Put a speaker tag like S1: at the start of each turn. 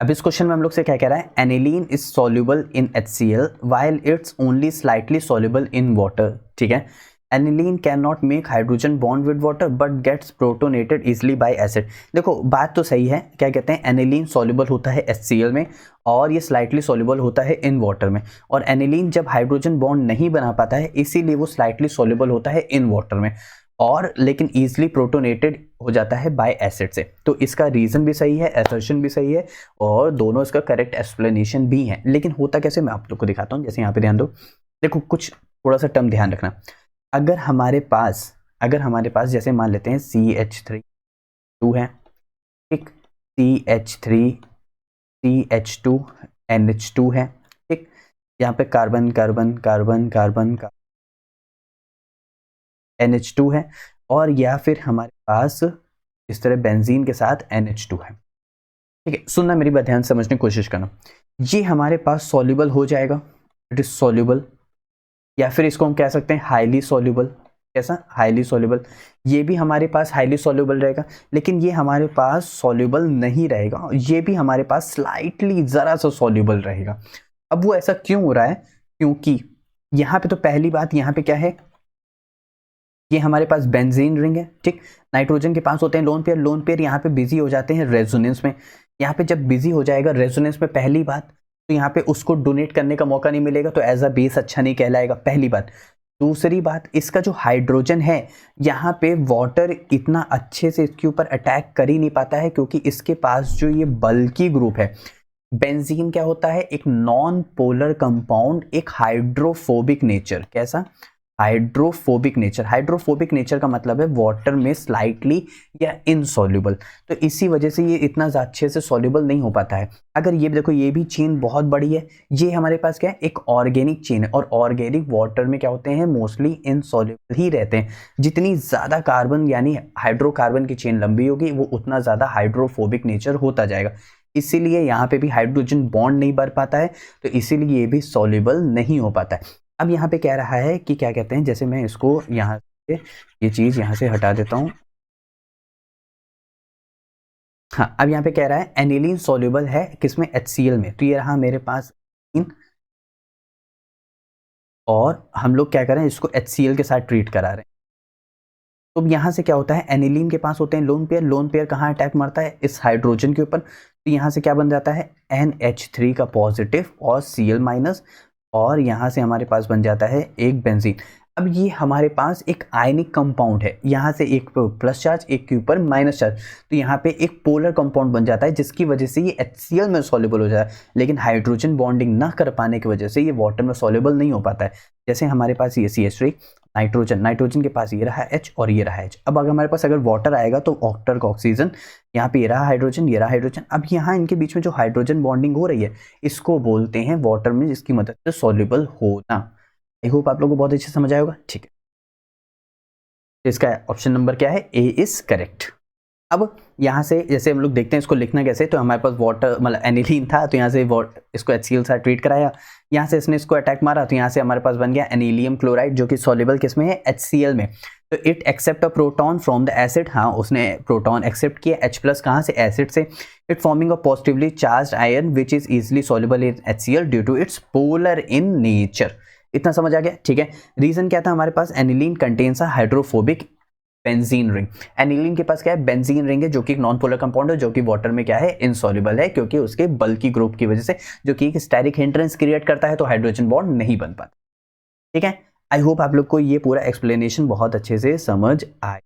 S1: अब इस क्वेश्चन में हम लोग से क्या कह रहा है, aniline is soluble in HCl while it's only slightly soluble in water. ठीक है, aniline can not make hydrogen bond with water but gets protonated easily by acid. देखो बात तो सही है, क्या कहते हैं, एनिलीन सॉल्युबल होता है HCl में और ये स्लाइटली सॉल्युबल होता है इन वाटर में, और एनिलीन जब हाइड्रोजन बॉन्ड नहीं बना पाता है इसीलिए वो स्लाइटली सॉल्युबल होता है इन वाटर में, और लेकिन ईजिली प्रोटोनेटेड हो जाता है बाय एसिड से। तो इसका रीजन भी सही है, असर्शन भी सही है, और दोनों इसका करेक्ट एक्सप्लेनेशन भी है। लेकिन होता कैसे, मैं आप लोग को दिखाता हूँ। जैसे यहाँ पे ध्यान दो, देखो कुछ थोड़ा सा टर्म ध्यान रखना। अगर हमारे पास जैसे मान लेते हैं CH3 है, ठीक, CH3 CH2 NH2 है, ठीक, यहाँ पे कार्बन कार्बन कार्बन कार्बन का NH2 है, और या फिर हमारे पास इस तरह बेंजीन के साथ NH2 है। ठीक है, सुनना मेरी बात, ध्यान समझने की कोशिश करना। ये हमारे पास सॉल्युबल हो जाएगा, इट इज सॉल्युबल, या फिर इसको हम कह सकते हैं हाईली सॉल्युबल। कैसा, हाईली सॉल्युबल। ये भी हमारे पास हाईली सॉल्युबल रहेगा, लेकिन ये हमारे पास सॉल्युबल नहीं रहेगा, ये भी हमारे पास स्लाइटली जरा सा सॉल्युबल रहेगा। अब वो ऐसा क्यों हो रहा है, क्योंकि यहाँ पे तो पहली बात, यहाँ पे क्या है, ये हमारे पास बेंजीन रिंग है, ठीक, नाइट्रोजन के पास होते हैं लोन पेयर, लोन पेयर यहाँ पे बिजी हो जाते हैं रेजोनेंस में। यहाँ पे जब बिजी हो जाएगा रेजोनेंस में, पहली बात तो यहाँ पे उसको डोनेट करने का मौका नहीं मिलेगा, तो एज अ बेस अच्छा नहीं कहलाएगा, पहली बात। दूसरी बात, इसका जो हाइड्रोजन है यहाँ पे वाटर इतना अच्छे से इसके ऊपर अटैक कर ही नहीं पाता है, क्योंकि इसके पास जो ये बल्की ग्रुप है, बेंजीन क्या होता है, एक नॉन पोलर कंपाउंड, एक हाइड्रोफोबिक नेचर। कैसा, हाइड्रोफोबिक नेचर। हाइड्रोफोबिक नेचर का मतलब है वाटर में स्लाइटली या इनसॉल्युबल, तो इसी वजह से ये इतना अच्छे से सॉल्युबल नहीं हो पाता है। अगर ये देखो, ये भी चेन बहुत बड़ी है, ये हमारे पास क्या है, एक ऑर्गेनिक चेन है, और ऑर्गेनिक वाटर में क्या होते हैं, मोस्टली इनसॉल्युबल ही रहते हैं। जितनी ज़्यादा कार्बन यानी हाइड्रोकार्बन की चेन लंबी होगी, वो उतना ज़्यादा हाइड्रोफोबिक नेचर होता जाएगा, इसीलिए यहाँ पे भी हाइड्रोजन बॉन्ड नहीं बन पाता है, तो इसीलिए ये भी सॉल्युबल नहीं हो पाता है। अब यहाँ पे कह रहा है कि क्या कहते हैं, जैसे मैं इसको यहाँ से, ये चीज यहाँ से हटा देता हूँ। हाँ, अब यहाँ पे कह रहा है एनिलीन सॉल्युबल है किसमें, HCl में, तो ये रहा मेरे पास और हम लोग क्या करें, इसको HCl के साथ ट्रीट करा रहे हैं। तो यहाँ से क्या होता है, एनिलीन के पास होते हैं लोन पेयर, लोन पेयर कहाँ अटैक मारता है, इस हाइड्रोजन के ऊपर, तो यहाँ से क्या बन जाता है, NH3 का पॉजिटिव और Cl माइनस, और यहाँ से हमारे पास बन जाता है एक बेंजीन। अब ये हमारे पास एक आयनिक कंपाउंड है, यहाँ से एक प्लस चार्ज, एक के ऊपर माइनस चार्ज, तो यहाँ पे एक पोलर कंपाउंड बन जाता है, जिसकी वजह से ये HCl में सॉल्युबल हो जाता है, लेकिन हाइड्रोजन बॉन्डिंग ना कर पाने की वजह से ये वाटर में सॉल्युबल नहीं हो पाता है। जैसे हमारे पास ये CH3, नाइट्रोजन के पास ये रहा H और ये रहा H। अब अगर हमारे पास अगर वाटर आएगा तो ऑक्टर का ऑक्सीजन, यहाँ पे ये रहा हाइड्रोजन, ये रहा हाइड्रोजन। अब यहाँ इनके बीच में जो हाइड्रोजन बॉन्डिंग हो रही है, इसको बोलते हैं वाटर में जिसकी मदद से सॉल्युबल होना। आई होप आप लोगों को बहुत अच्छे समझ आएगा, ठीक है। तो इसका ऑप्शन नंबर क्या है, A इज करेक्ट। अब यहाँ से जैसे हम लोग देखते हैं इसको लिखना कैसे, तो हमारे पास वाटर मतलब एनिलीन था, तो यहाँ से इसको HCl से ट्रीट कराया, यहाँ से इसने इसको अटैक मारा, तो यहाँ से हमारे पास बन गया एनिलियम क्लोराइड, जो कि सॉल्युबल किसमें है, HCl में। तो it accept a proton from the acid, हाँ उसने प्रोटॉन एक्सेप्ट किया, H+ कहाँ से, एसिड से। It forming a positively charge ion which is easily soluble in HCl due to its polar in nature. इतना समझ आ गया, ठीक है। रीजन क्या था, हमारे पास aniline contains a hydrophobic benzene ring. Aniline के पास क्या है, बेंजीन रिंग है, जो कि एक नॉन पोलर कंपाउंड है, जो कि वाटर में क्या है, इनसॉल्युबल है, क्योंकि उसके बल्की ग्रुप की वजह से, जो कि एक स्टेरिक हिंड्रेंस क्रिएट करता है, तो हाइड्रोजन बॉन्ड नहीं बन पाता। ठीक है, आई होप आप लोग को ये पूरा एक्सप्लेनेशन बहुत अच्छे से समझ आए।